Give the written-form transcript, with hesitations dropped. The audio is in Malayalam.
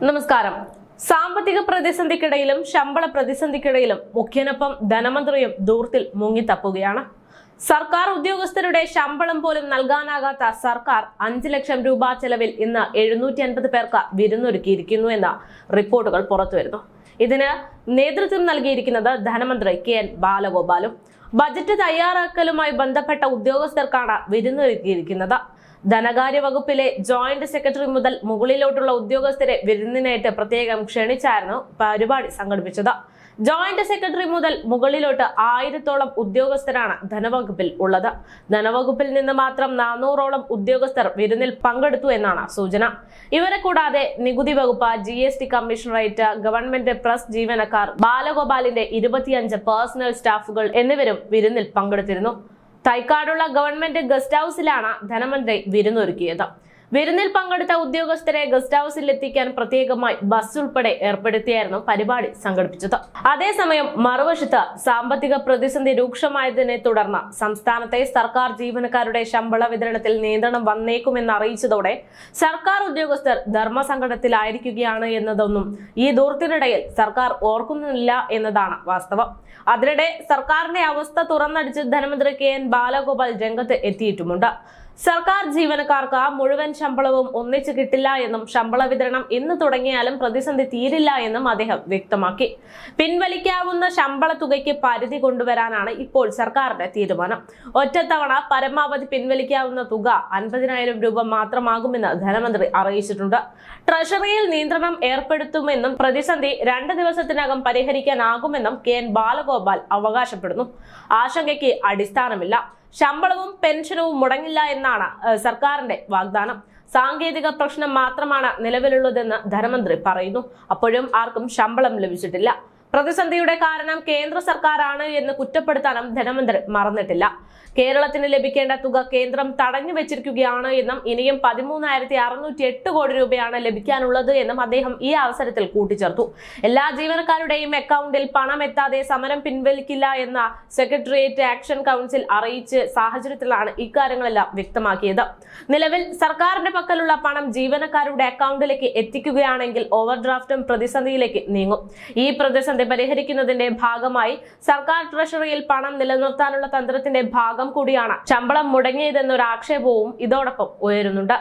നമസ്കാരം. സാമ്പത്തിക പ്രതിസന്ധിക്കിടയിലും ശമ്പള പ്രതിസന്ധിക്കിടയിലും മുഖ്യനൊപ്പം ധനമന്ത്രിയും ദൂർത്തിൽ മുങ്ങിത്തപ്പുകയാണ്. സർക്കാർ ഉദ്യോഗസ്ഥരുടെ ശമ്പളം പോലും നൽകാനാകാത്ത സർക്കാർ 5 ലക്ഷം രൂപ ചെലവിൽ ഇന്ന് 750 പേർക്ക് വിരുന്നൊരുക്കിയിരിക്കുന്നു എന്ന റിപ്പോർട്ടുകൾ പുറത്തുവരുന്നു. ഇതിന് നേതൃത്വം നൽകിയിരിക്കുന്നത് ധനമന്ത്രി കെ.എൻ. ബാലഗോപാലും. ബജറ്റ് തയ്യാറാക്കലുമായി ബന്ധപ്പെട്ട ഉദ്യോഗസ്ഥർക്കാണ് വിരുന്നൊരുക്കിയിരിക്കുന്നത്. ധനകാര്യ വകുപ്പിലെ ജോയിന്റ് സെക്രട്ടറി മുതൽ മുകളിലോട്ടുള്ള ഉദ്യോഗസ്ഥരെ വിരുന്നിനായിട്ട് പ്രത്യേകം ക്ഷണിച്ചായിരുന്നു പരിപാടി സംഘടിപ്പിച്ചത്. ജോയിന്റ് സെക്രട്ടറി മുതൽ മുകളിലോട്ട് 1000-ഓളം ഉദ്യോഗസ്ഥരാണ് ധനവകുപ്പിൽ ഉള്ളത്. ധനവകുപ്പിൽ നിന്ന് മാത്രം 400-ഓളം ഉദ്യോഗസ്ഥർ വിരുന്നിൽ പങ്കെടുത്തു എന്നാണ് സൂചന. ഇവരെ കൂടാതെ നികുതി വകുപ്പ്, GST കമ്മീഷണറേറ്റ്, ഗവൺമെന്റ് പ്രസ് ജീവനക്കാർ, ബാലഗോപാലിന്റെ 25 പേഴ്സണൽ സ്റ്റാഫുകൾ എന്നിവരും വിരുന്നിൽ പങ്കെടുത്തിരുന്നു. തൈക്കാടുള്ള ഗവൺമെന്റ് ഗസ്റ്റ് ഹൌസിലാണ് ധനമന്ത്രി വിരുന്നൊരുക്കിയത്. വിരുന്നിൽ പങ്കെടുത്ത ഉദ്യോഗസ്ഥരെ ഗസ്റ്റ് ഹൌസിൽ എത്തിക്കാൻ പ്രത്യേകമായി ബസ് ഉൾപ്പെടെ ഏർപ്പെടുത്തിയായിരുന്നു പരിപാടി സംഘടിപ്പിച്ചത്. അതേസമയം മറുവശത്ത് സാമ്പത്തിക പ്രതിസന്ധി രൂക്ഷമായതിനെ തുടർന്ന് സംസ്ഥാനത്തെ സർക്കാർ ജീവനക്കാരുടെ ശമ്പള വിതരണത്തിൽ നിയന്ത്രണം വന്നേക്കുമെന്ന് അറിയിച്ചതോടെ സർക്കാർ ഉദ്യോഗസ്ഥർ ധർമ്മസങ്കടത്തിലായിരിക്കുകയാണ് എന്നതൊന്നും ഈ ദൂർത്തിനിടയിൽ സർക്കാർ ഓർക്കുന്നില്ല എന്നതാണ് വാസ്തവം. അതിനിടെ സർക്കാരിന്റെ അവസ്ഥ തുറന്നടിച്ച് ധനമന്ത്രി കെ.എൻ. ബാലഗോപാൽ രംഗത്ത് എത്തിയിട്ടുമുണ്ട്. സർക്കാർ ജീവനക്കാർക്ക് മുഴുവൻ ശമ്പളവും ഒന്നിച്ചു കിട്ടില്ല എന്നും ശമ്പള വിതരണം ഇന്ന് തുടങ്ങിയാലും പ്രതിസന്ധി തീരില്ല എന്നും അദ്ദേഹം വ്യക്തമാക്കി. പിൻവലിക്കാവുന്ന ശമ്പള തുകയ്ക്ക് പരിധി കൊണ്ടുവരാനാണ് ഇപ്പോൾ സർക്കാരിന്റെ തീരുമാനം. ഒറ്റത്തവണ പരമാവധി പിൻവലിക്കാവുന്ന തുക 50,000 രൂപ മാത്രമാകുമെന്ന് ധനമന്ത്രി അറിയിച്ചിട്ടുണ്ട്. ട്രഷറിയിൽ നിയന്ത്രണം ഏർപ്പെടുത്തുമെന്നും പ്രതിസന്ധി 2 ദിവസത്തിനകം പരിഹരിക്കാനാകുമെന്നും കെ.എൻ. ബാലഗോപാൽ അവകാശപ്പെടുന്നു. ആശങ്കയ്ക്ക് അടിസ്ഥാനമില്ല. ശമ്പളവും പെൻഷനും മുടങ്ങില്ല എന്നാണ് സർക്കാരിന്റെ വാഗ്ദാനം. സാങ്കേതിക പ്രശ്നം മാത്രമാണ് നിലവിലുള്ളതെന്ന് ധനമന്ത്രി പറയുന്നു. അപ്പോഴും ആർക്കും ശമ്പളം ലഭിച്ചിട്ടില്ല. പ്രതിസന്ധിയുടെ കാരണം കേന്ദ്ര സർക്കാരാണ് എന്ന് കുറ്റപ്പെടുത്താനും ധനമന്ത്രി മറന്നിട്ടില്ല. കേരളത്തിന് ലഭിക്കേണ്ട തുക കേന്ദ്രം തടഞ്ഞു വെച്ചിരിക്കുകയാണ് എന്നും ഇനിയും 13,608 കോടി രൂപയാണ് ലഭിക്കാനുള്ളത് എന്നും അദ്ദേഹം ഈ അവസരത്തിൽ കൂട്ടിച്ചേർത്തു. എല്ലാ ജീവനക്കാരുടെയും അക്കൗണ്ടിൽ പണം എത്താതെ സമരം പിൻവലിക്കില്ല എന്ന സെക്രട്ടേറിയറ്റ് ആക്ഷൻ കൗൺസിൽ അറിയിച്ച സാഹചര്യത്തിലാണ് ഇക്കാര്യങ്ങളെല്ലാം വ്യക്തമാക്കിയത്. നിലവിൽ സർക്കാരിന്റെ പക്കലുള്ള പണം ജീവനക്കാരുടെ അക്കൗണ്ടിലേക്ക് എത്തിക്കുകയാണെങ്കിൽ ഓവർഡ്രാഫ്റ്റും പ്രതിസന്ധിയിലേക്ക് നീങ്ങും. ഈ പ്രതിസന്ധി പരിഹരിക്കുന്നതിന്റെ ഭാഗമായി സർക്കാർ ട്രഷറിയിൽ പണം നിലനിർത്താനുള്ള തന്ത്രത്തിന്റെ ഭാഗം കൂടിയാണ് ശമ്പളം മുടങ്ങിയതെന്നൊരു ആക്ഷേപവും ഇതോടൊപ്പം ഉയരുന്നുണ്ട്.